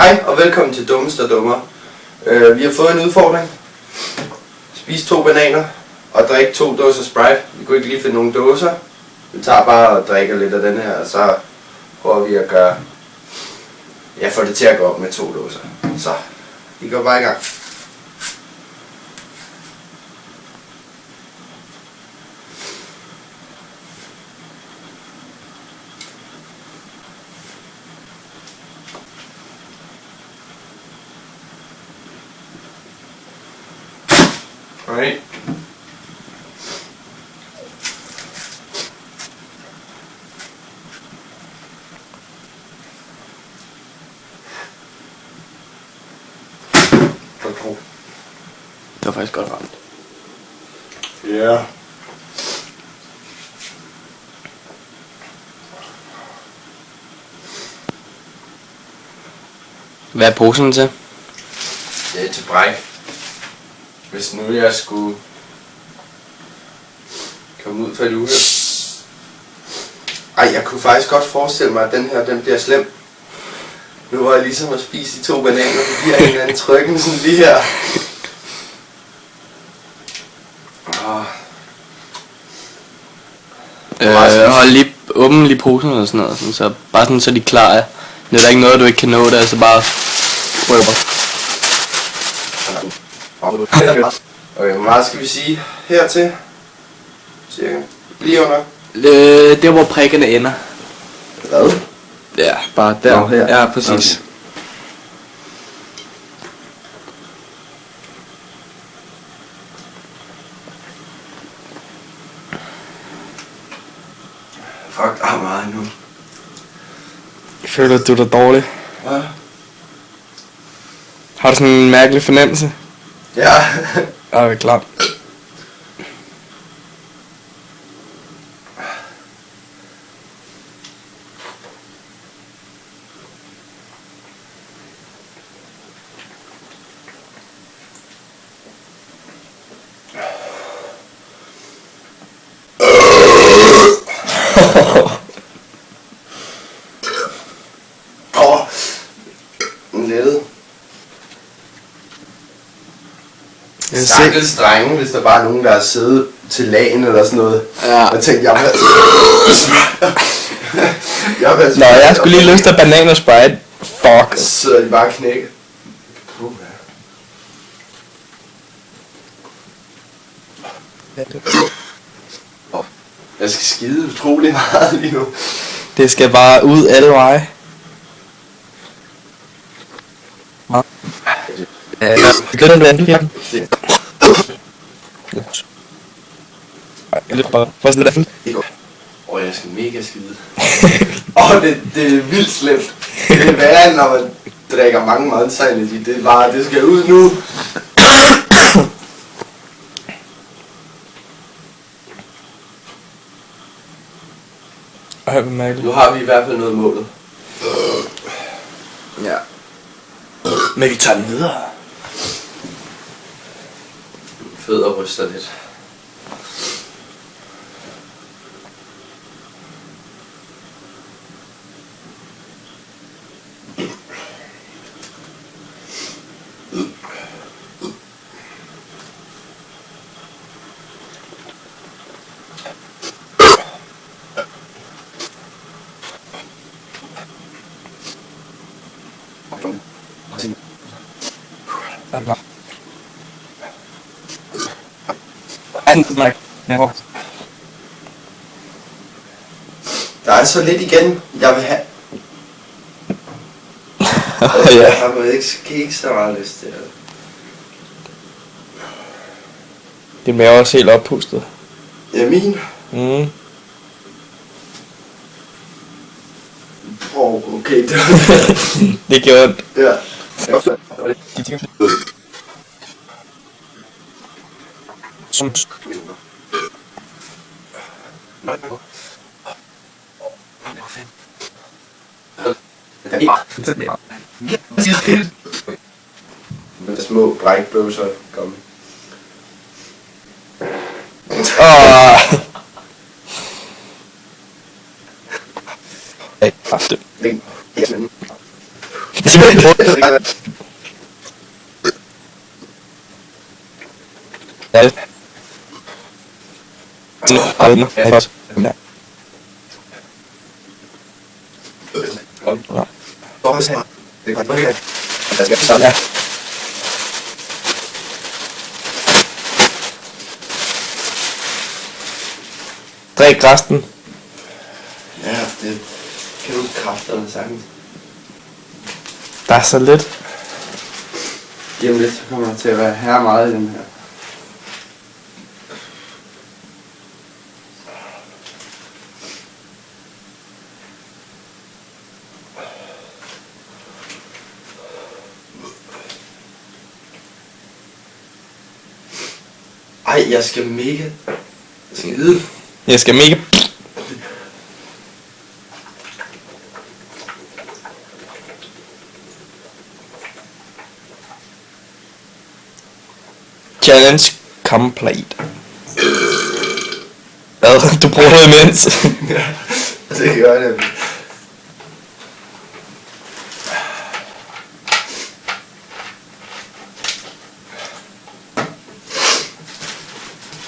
Hej og velkommen til Dummeste og Dummere. Vi har fået en udfordring. Spis 2 bananer og drik 2 dåser Sprite. Vi kunne ikke lige finde nogle dåser. Vi tager bare og drikker lidt af den her, og så prøver vi at gøre... Jeg får det til at gå op med 2 dåser. Så, vi går bare i gang. Right. Det var faktisk godt ramt. Ja. Yeah. Hvad er posen til? Det er til bræk. Hvis nu jeg skulle komme ud for et uheld. Ej, jeg kunne faktisk godt forestille mig, at den her, den bliver slem. Nu var jeg ligesom at spise de 2 bananer, så giver en eller anden trykken sådan lige her. Hold lige åben lige posen eller sådan noget, sådan, så bare sådan, så de er klar. Det er der ikke noget, du ikke kan nå, det er altså bare prøver. Okay, hvor meget skal vi sige hertil? Cirka. Lige under. Der hvor prikkerne ender. Hvad? Ja, bare der. Nå, her. Ja, præcis. Okay. Fuck, der er meget nu. Føler du dig dårlig? Ja. Har du sådan en mærkelig fornemmelse? Ja. Okay, klart. Lettet. Stakkels drenge, hvis der bare er nogen, der har siddet til lagen eller sådan noget. Ja. Og tænkte, jeg vil Nå, jeg skulle lige lyst af banan og Sprite. Fuck. Så sidder de bare knækket. Jeg skal skide utrolig meget lige nu. Det skal bare ud alle veje. Det gør den vand her. Jeg løber bare. Hvor er det der? Jeg skal mega skide. Det er vildt slemt. Det er værre, når man drikker mange Monster Energy. Det er bare, det skal ud nu. Ej, hvor mærkeligt. Nu har vi i hvert fald noget målet. Ja. Men vi tager den videre. Fødder ryster lidt. Der er så lidt igen, jeg vil have. Jeg har ikke så meget lyst til det. Det er også helt oppustet. Ja, min. Okay, det var det gjorde ondt. Ja. Med små brækblåser komme. Hey, Ja. Drik resten. Ja, det kan du kræfterne sagtens. Der er så lidt. Lige om lidt, så kommer der til at være her meget i den her. Ej, jeg skal mega skide. Jeg skal mega... Challenge complete. Hvad? Du bruger noget imens. Ja, det gør det.